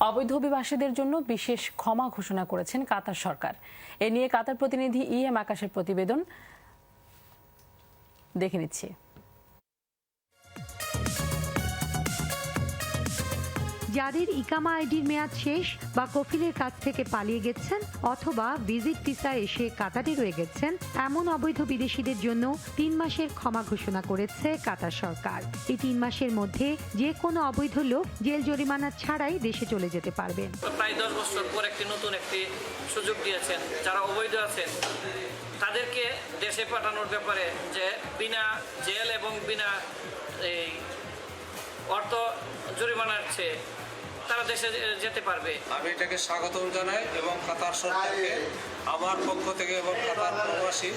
অবৈধ অভিবাসীদের জন্য বিশেষ ক্ষমা ঘোষণা করেছেন কাতার সরকার। এ নিয়ে কাতার প্রতিনিধি EM আকাশের প্রতিবেদন দেখে নিচ্ছি। যাদের ইকামা আইডির মেয়াদ শেষ বা কফিলের কাছ থেকে পালিয়ে গেছেন অথবা ভিজিট ভিসা এসে কাতারে রয়ে গেছেন, এমন অবৈধ বিদেশিদের জন্য 3 মাসের ক্ষমা ঘোষণা করেছে কাতার সরকার। এই 3 মাসের মধ্যে যে কোনো অবৈধ লোক জেল জরিমানা ছাড়াই দেশে চলে যেতে পারবেন। প্রায় 10 বছর পর নতুন একটি সুযোগ দিয়েছেন। যারা অবৈধ আছেন তাদেরকে দেশে পাঠানোর ব্যাপারে যে বিনা জেল এবং বিনা অর্থ জরিমানার চেয়ে তারা দেশে যেতে পারবে। আমি এটাকে স্বাগতম জানাই এবং কাতার সরকারকে আমার পক্ষ থেকে এবং কাতার প্রবাসী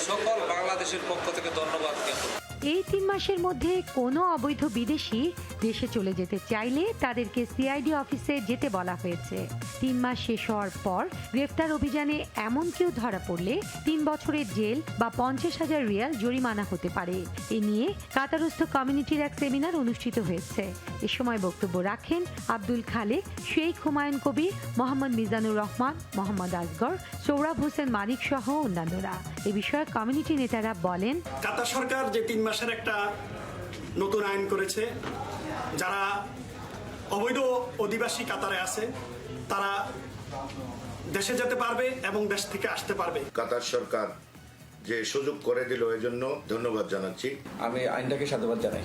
সকল বাংলাদেশের পক্ষ থেকে ধন্যবাদ জ্ঞাপন। এই 3 মাসের মধ্যে কোনো অবৈধ বিদেশি দেশে চলে যেতে চাইলে তাদেরকে CID অফিসে যেতে বলা হয়েছে। 3 মাস শেষ হওয়ার পর গ্রেফতার অভিযানে এমন কেউ ধরা পড়লে 3 বছরের জেল বা 50,000 রিয়াল জরিমানা হতে পারে। এ নিয়ে কাতারস্থ কমিউনিটির এক সেমিনার অনুষ্ঠিত হয়েছে। এ সময় বক্তব্য রাখেন আব্দুল খালেক, শেখ হুমায়ুন কবির, মোহাম্মদ মিজানুর রহমান, মোহাম্মদ আসগর, সৌরভ হোসেন মানিক সহ অন্যান্যরা। এ বিষয়ে কমিউনিটি নেতারা বলেন, কাতার সরকার যে 3 মাসের একটা নতুন আইন করেছে, যারা অবৈধ অধিবাসী কাতারে আছে তারা দেশে যেতে পারবে এবং দেশ থেকে আসতে পারবে। কাতার সরকার যে সুযোগ করে দিল এজন্য ধন্যবাদ জানাচ্ছি। আমি আইনটাকে সাধুবাদ জানাই।